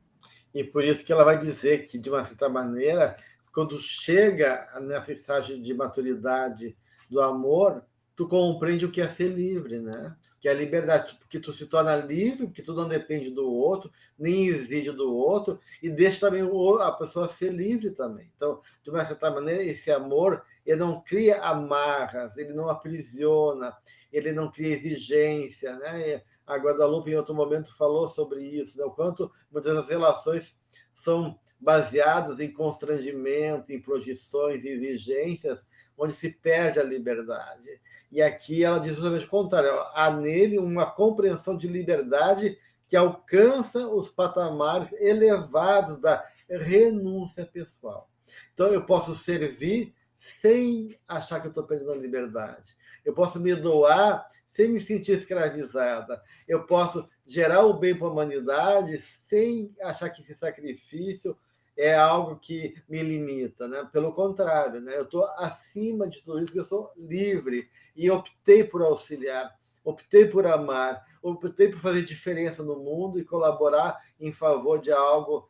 E por isso que ela vai dizer que, de uma certa maneira, quando chega nessa estágio de maturidade do amor, tu compreende o que é ser livre, né? Que é a liberdade, porque tu se torna livre, porque tu não depende do outro, nem exige do outro, e deixa também a pessoa ser livre também. Então, de uma certa maneira, esse amor, ele não cria amarras, ele não aprisiona, ele não cria exigência, né? A Guadalupe, em outro momento, falou sobre isso, né? O quanto muitas das relações são baseadas em constrangimento, em projeções, em exigências, onde se perde a liberdade. E aqui ela diz justamente o contrário, há nele uma compreensão de liberdade que alcança os patamares elevados da renúncia pessoal. Então, eu posso servir sem achar que eu estou perdendo a liberdade. Eu posso me doar sem me sentir escravizada. Eu posso gerar o bem para a humanidade sem achar que esse sacrifício é algo que me limita, né? Pelo contrário, né? Eu estou acima de tudo isso, porque eu sou livre e optei por auxiliar, optei por amar, optei por fazer diferença no mundo e colaborar em favor de algo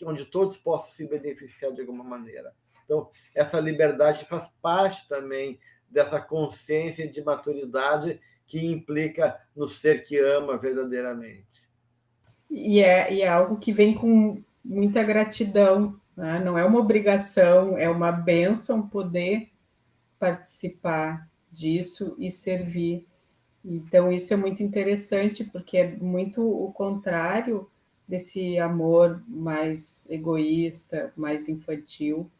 onde todos possam se beneficiar de alguma maneira. Então, essa liberdade faz parte também dessa consciência de maturidade que implica no ser que ama verdadeiramente. E é algo que vem com muita gratidão, né? Não é uma obrigação, é uma bênção poder participar disso e servir. Então, isso é muito interessante, porque é muito o contrário desse amor mais egoísta, mais infantil.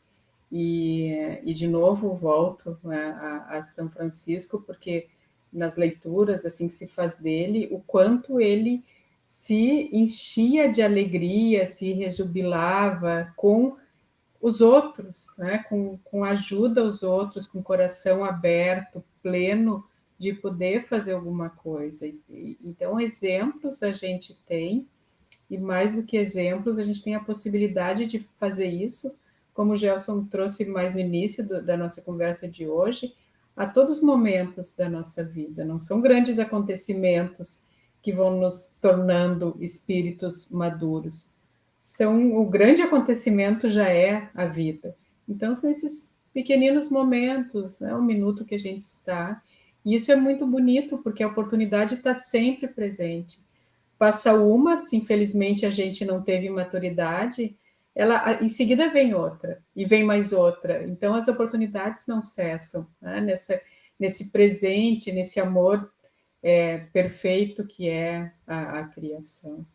E de novo, volto, né, a São Francisco, porque nas leituras assim que se faz dele, o quanto ele se enchia de alegria, se rejubilava com os outros, né? com ajuda aos outros, com o coração aberto, pleno de poder fazer alguma coisa. Então, exemplos a gente tem, e mais do que exemplos, a gente tem a possibilidade de fazer isso, como o Gelson trouxe mais no início da nossa conversa de hoje, a todos os momentos da nossa vida. Não são grandes acontecimentos que vão nos tornando espíritos maduros. O grande acontecimento já é a vida. Então, são esses pequeninos momentos, né? O minuto que a gente está. E isso é muito bonito, porque a oportunidade está sempre presente. Passa uma, se infelizmente a gente não teve maturidade, em seguida vem outra, e vem mais outra. Então, as oportunidades não cessam, né? Nesse presente, nesse amor perfeito que é a criação.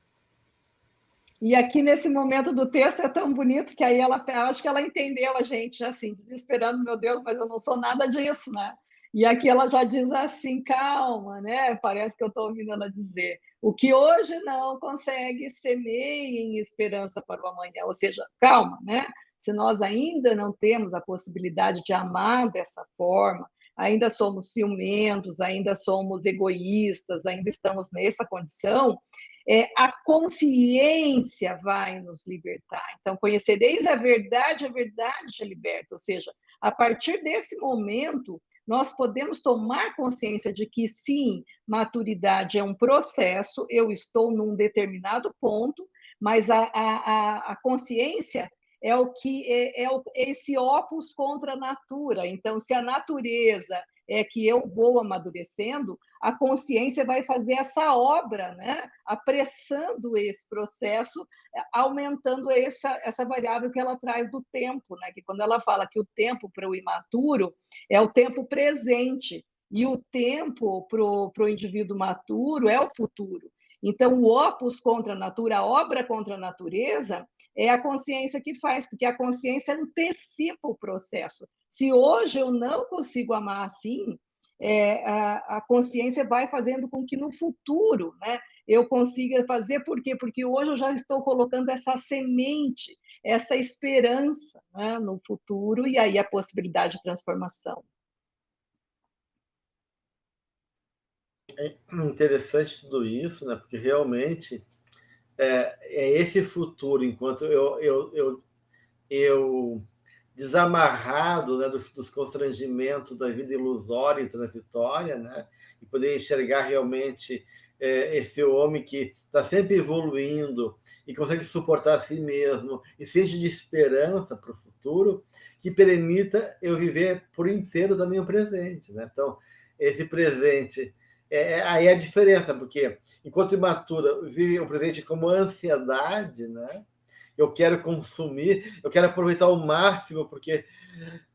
E aqui nesse momento do texto é tão bonito que aí acho que ela entendeu a gente assim, desesperando, meu Deus, mas eu não sou nada disso, né? E aqui ela já diz assim, calma, né? Parece que eu estou ouvindo ela dizer, o que hoje não consegue semeie em esperança para o amanhã, ou seja, calma, né? Se nós ainda não temos a possibilidade de amar dessa forma, ainda somos ciumentos, ainda somos egoístas, ainda estamos nessa condição, a consciência vai nos libertar. Então, conhecereis a verdade te liberta. Ou seja, a partir desse momento, nós podemos tomar consciência de que, sim, maturidade é um processo, eu estou num determinado ponto, mas a consciência é esse opus contra a natura. Então, se a natureza é que eu vou amadurecendo, a consciência vai fazer essa obra, né? Apressando esse processo, aumentando essa variável que ela traz do tempo, né? Que quando ela fala que o tempo para o imaturo é o tempo presente, e o tempo para o indivíduo maturo é o futuro. Então, o opus contra a natura, a obra contra a natureza, é a consciência que faz, porque a consciência antecipa o processo. Se hoje eu não consigo amar assim, a consciência vai fazendo com que no futuro, né, eu consiga fazer. Por quê? Porque hoje eu já estou colocando essa semente, essa esperança, né, no futuro, e aí a possibilidade de transformação. É interessante tudo isso, né? Porque realmente é esse futuro, enquanto eu desamarrado, né, dos constrangimentos da vida ilusória e transitória, né, e poder enxergar realmente esse homem que está sempre evoluindo e consegue suportar a si mesmo e seja de esperança para o futuro, que permita eu viver por inteiro também o presente, né? Então, esse presente aí é a diferença, porque enquanto imatura vive o presente como ansiedade, né? Eu quero consumir, eu quero aproveitar ao máximo, porque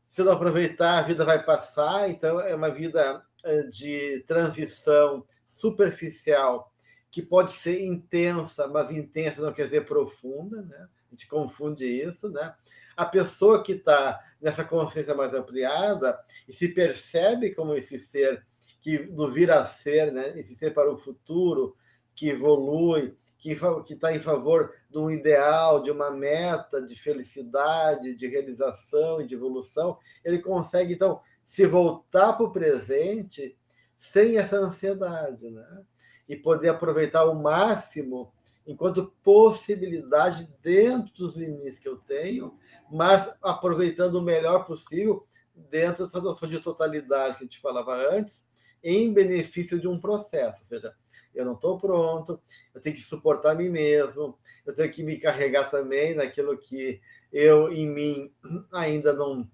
se eu não aproveitar, a vida vai passar. Então, é uma vida de transição superficial, que pode ser intensa, mas intensa não quer dizer profunda, né? A gente confunde isso, né? A pessoa que está nessa consciência mais ampliada e se percebe como esse ser que do vir a ser, né? Esse ser para o futuro, que evolui, que está em favor de um ideal, de uma meta de felicidade, de realização e de evolução, ele consegue, então, se voltar para o presente sem essa ansiedade, né? E poder aproveitar ao máximo enquanto possibilidade dentro dos limites que eu tenho, mas aproveitando o melhor possível dentro dessa noção de totalidade que a gente falava antes, em benefício de um processo, ou seja, eu não estou pronto, eu tenho que suportar a mim mesmo, eu tenho que me carregar também naquilo que eu, em mim, ainda não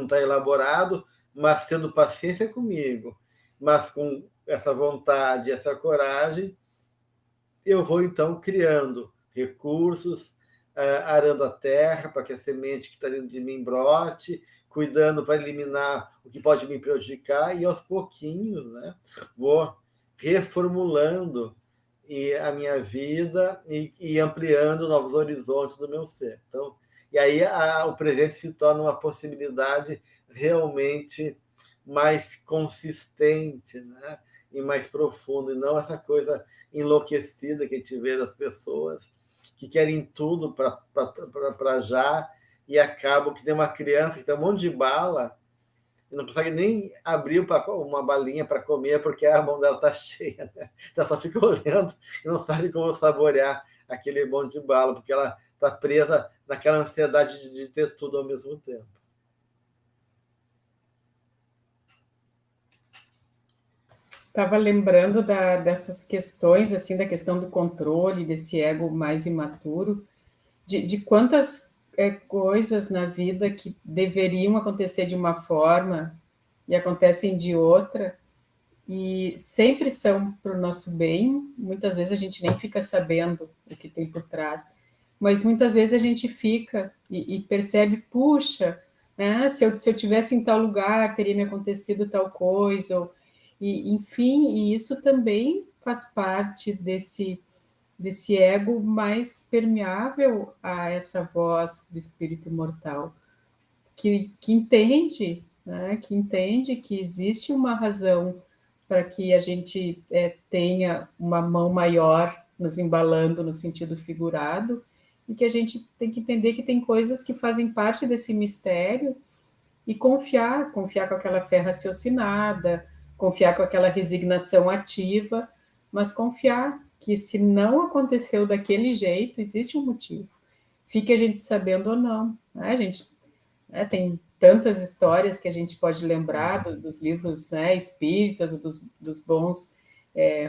está elaborado, mas tendo paciência comigo, mas com essa vontade, essa coragem, eu vou, então, criando recursos, arando a terra para que a semente que está dentro de mim brote, cuidando para eliminar o que pode me prejudicar, e aos pouquinhos, né, vou reformulando a minha vida e ampliando novos horizontes do meu ser. Então, e aí o presente se torna uma possibilidade realmente mais consistente, né? E mais profunda, e não essa coisa enlouquecida que a gente vê das pessoas que querem tudo para já e acabam que tem uma criança que tem um monte de bala e não consegue nem abrir uma balinha para comer porque a mão dela está cheia, né? Então ela só fica olhando e não sabe como saborear aquele monte de bala, porque ela está presa naquela ansiedade de ter tudo ao mesmo tempo. Estava lembrando dessas questões, assim, da questão do controle, desse ego mais imaturo, de quantas coisas na vida que deveriam acontecer de uma forma e acontecem de outra, e sempre são para o nosso bem. Muitas vezes a gente nem fica sabendo o que tem por trás, mas muitas vezes a gente fica e percebe, puxa, né, se eu tivesse em tal lugar, teria me acontecido tal coisa, enfim, e isso também faz parte desse ego mais permeável a essa voz do espírito imortal, que entende, né, que existe uma razão para que a gente tenha uma mão maior nos embalando no sentido figurado, e que a gente tem que entender que tem coisas que fazem parte desse mistério e confiar com aquela fé raciocinada, confiar com aquela resignação ativa, mas confiar que se não aconteceu daquele jeito, existe um motivo. Fique a gente sabendo ou não. Né? A gente tem tantas histórias que a gente pode lembrar dos livros, né, espíritas, dos bons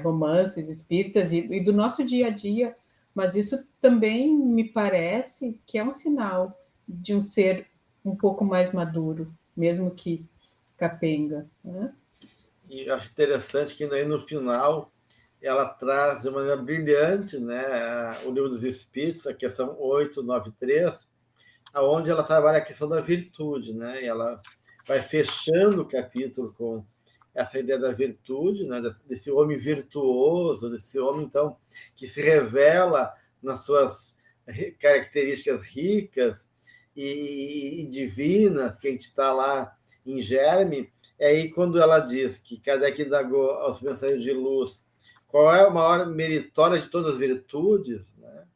romances espíritas e do nosso dia a dia, mas isso também me parece que é um sinal de um ser um pouco mais maduro, mesmo que capenga, né? E eu acho interessante que aí no final ela traz de maneira brilhante, né, o Livro dos Espíritos, a questão 893, onde ela trabalha a questão da virtude, né? E ela vai fechando o capítulo com essa ideia da virtude, né? Desse homem virtuoso, desse homem, então, que se revela nas suas características ricas e divinas, que a gente está lá em germe. E aí, quando ela diz que Kardec indagou aos mensageiros de luz qual é a maior meritória de todas as virtudes, né?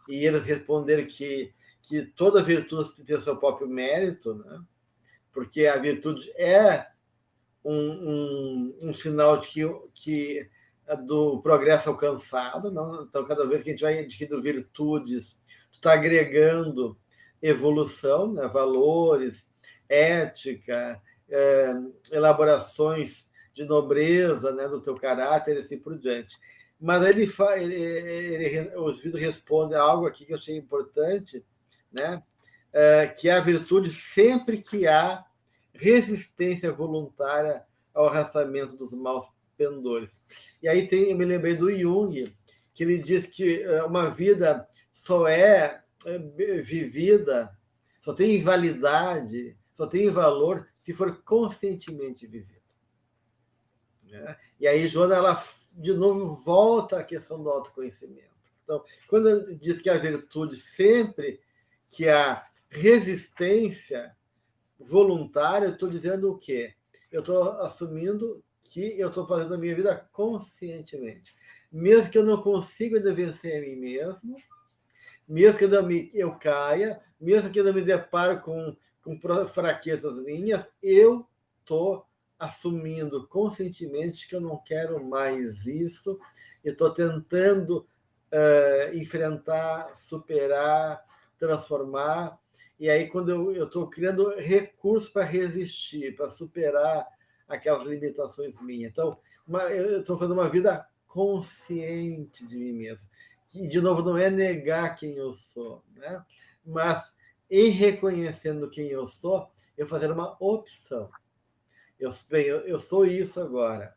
E eles responderam que toda virtude tem o seu próprio mérito, né? Porque a virtude é um sinal de que do progresso alcançado, não? Então, cada vez que a gente vai adquirindo virtudes, tu está agregando evolução, né? Valores, ética, elaborações de nobreza, né? Do teu caráter e assim por diante. Mas os vídeos respondem a algo aqui que eu achei importante, né? Que a virtude sempre que há resistência voluntária ao arrastamento dos maus pendores. E aí eu me lembrei do Jung, que ele diz que uma vida só é vivida, só tem validade, só tem valor se for conscientemente vivida. Né? E aí Joana, ela de novo volta à questão do autoconhecimento. Então, quando diz que a virtude sempre que há resistência voluntária, eu estou dizendo o quê? Eu estou assumindo que eu estou fazendo a minha vida conscientemente. Mesmo que eu não consiga vencer a mim mesmo, mesmo que eu caia, mesmo que eu não me deparo com fraquezas minhas, eu estou assumindo conscientemente que eu não quero mais isso, eu estou tentando enfrentar, superar, transformar. E aí, quando eu estou criando recursos para resistir, para superar aquelas limitações minhas. Então, eu estou fazendo uma vida consciente de mim mesmo. Que, de novo, não é negar quem eu sou, né? Mas, em reconhecendo quem eu sou, eu fazer uma opção. Eu sou isso agora,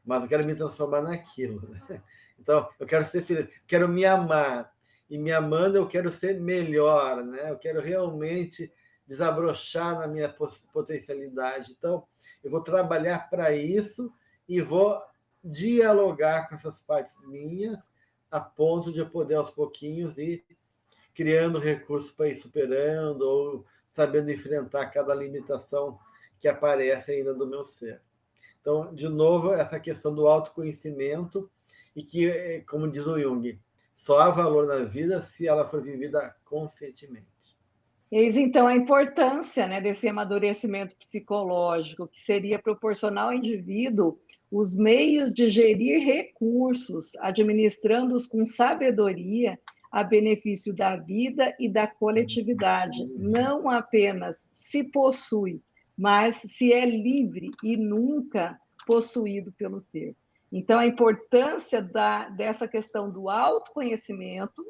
mas eu quero me transformar naquilo. Né? Então, eu quero ser feliz, quero me amar. E me amando, eu quero ser melhor, né? Eu quero realmente desabrochar na minha potencialidade. Então, eu vou trabalhar para isso e vou dialogar com essas partes minhas a ponto de eu poder, aos pouquinhos, ir criando recursos para ir superando ou sabendo enfrentar cada limitação que aparece ainda do meu ser. Então, de novo, essa questão do autoconhecimento e que, como diz o Jung, só há valor na vida se ela for vivida conscientemente. Eis, então, a importância, né, desse amadurecimento psicológico, que seria proporcionar ao indivíduo os meios de gerir recursos, administrando-os com sabedoria a benefício da vida e da coletividade. Não apenas se possui, mas se é livre e nunca possuído pelo ter. Então, a importância dessa questão do autoconhecimento,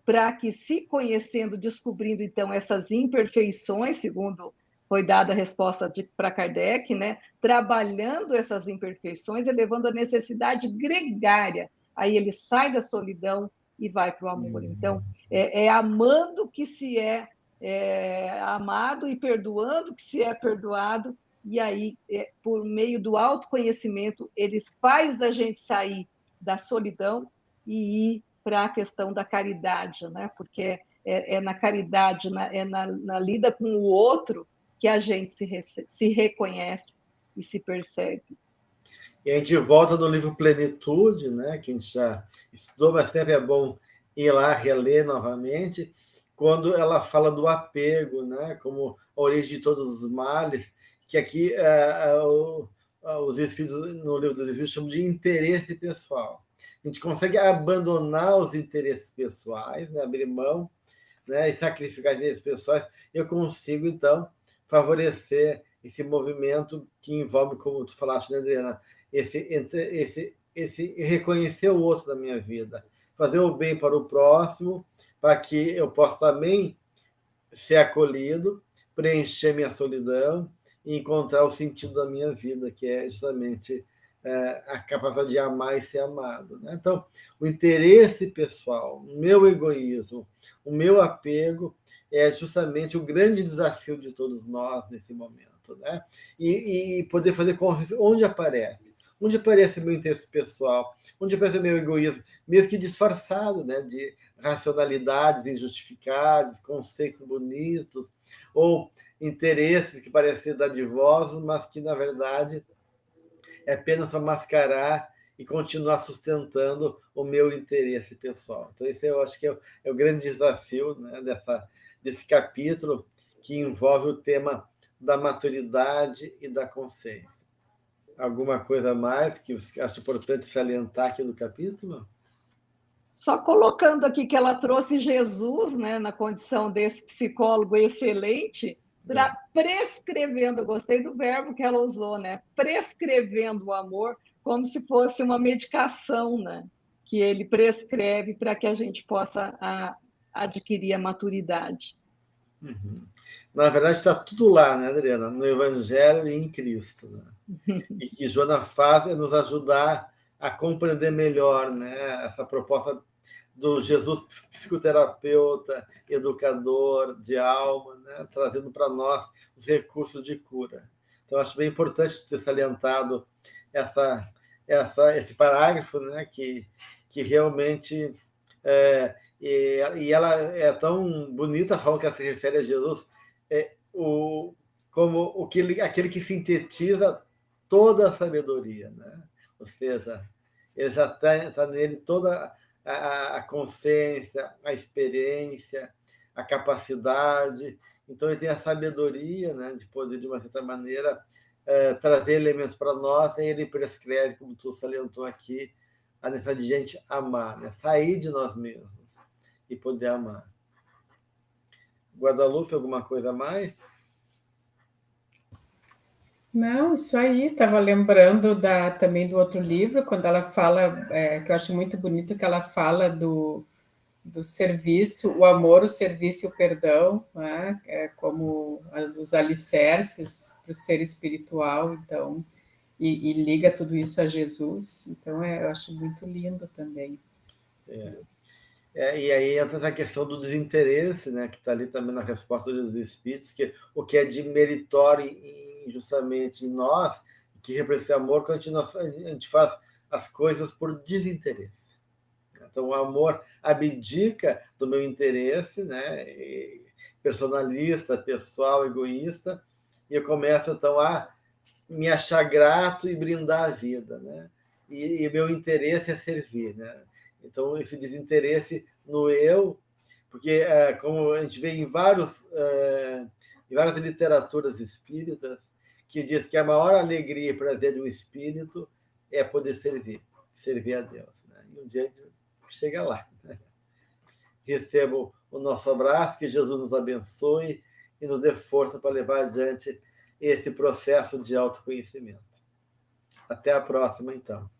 para que, se conhecendo, descobrindo, então, essas imperfeições, segundo foi dada a resposta para Kardec, né? Trabalhando essas imperfeições, elevando a necessidade gregária, aí ele sai da solidão e vai para o amor. Então, é amando que se é amado e perdoando que se é perdoado, e aí, por meio do autoconhecimento, eles faz da gente sair da solidão e ir para a questão da caridade, né? Porque é na caridade, na lida com o outro que a gente se reconhece e se percebe. E a gente volta no livro Plenitude, né? Que a gente já estudou, mas sempre é bom ir lá reler novamente, quando ela fala do apego, né? Como a origem de todos os males, que aqui os espíritos, no livro dos Espíritos, chamam de interesse pessoal. A gente consegue abandonar os interesses pessoais, né? Abrir mão, né? E sacrificar os interesses pessoais. Eu consigo, então, favorecer esse movimento que envolve, como tu falaste, né, Adriana, esse reconhecer o outro na minha vida, fazer o bem para o próximo, para que eu possa também ser acolhido, preencher minha solidão e encontrar o sentido da minha vida, que é justamente a capacidade de amar e ser amado, né? Então, o interesse pessoal, o meu egoísmo, o meu apego é justamente o grande desafio de todos nós nesse momento, né? E poder fazer onde aparece. Onde aparece meu interesse pessoal, onde aparece meu egoísmo, mesmo que disfarçado, né, de racionalidades injustificadas, conceitos bonitos, ou interesses que parecem dadivosos, mas que, na verdade, é apenas para mascarar e continuar sustentando o meu interesse pessoal. Então, esse eu acho que é o grande desafio, né, desse capítulo, que envolve o tema da maturidade e da consciência. Alguma coisa mais que você acha importante salientar aqui no capítulo? Só colocando aqui que ela trouxe Jesus, né, na condição desse psicólogo excelente, prescrevendo, eu gostei do verbo que ela usou, né? Prescrevendo o amor como se fosse uma medicação, né? Que ele prescreve para que a gente possa adquirir a maturidade. Uhum. Na verdade, está tudo lá, né, Adriana? No Evangelho e em Cristo. Né? E que Joana faz é nos ajudar a compreender melhor, né, essa proposta do Jesus psicoterapeuta, educador de alma, né, trazendo para nós os recursos de cura. Então, acho bem importante ter salientado esse parágrafo, né, que realmente e ela é tão bonita a forma que ela se refere a Jesus, como aquele que sintetiza toda a sabedoria, né? Ou seja, ele já tá nele toda a consciência, a experiência, a capacidade. Então, ele tem a sabedoria, né, de poder, de uma certa maneira, trazer elementos para nós, e ele prescreve, como tu salientou aqui, a necessidade de gente amar, né? Sair de nós mesmos e poder amar. Guadalupe, alguma coisa a mais? Não, isso aí. Estava lembrando também do outro livro, quando ela fala, que eu acho muito bonito, que ela fala do serviço, o amor, o serviço e o perdão, né? Como os alicerces para o ser espiritual, então, e liga tudo isso a Jesus. Então, eu acho muito lindo também. E aí entra essa questão do desinteresse, né, que está ali também na resposta dos Espíritos, que o que é de meritório justamente em nós, que representa amor, quando a gente faz as coisas por desinteresse. Então, o amor abdica do meu interesse, né, personalista, pessoal, egoísta, e eu começo, então, a me achar grato e brindar a vida, né? E meu interesse é servir, né? Então, esse desinteresse no eu, porque, como a gente vê em várias literaturas espíritas, que diz que a maior alegria e prazer de um espírito é poder servir a Deus. Né? E um dia a gente chega lá. Né? Recebo o nosso abraço, que Jesus nos abençoe e nos dê força para levar adiante esse processo de autoconhecimento. Até a próxima, então.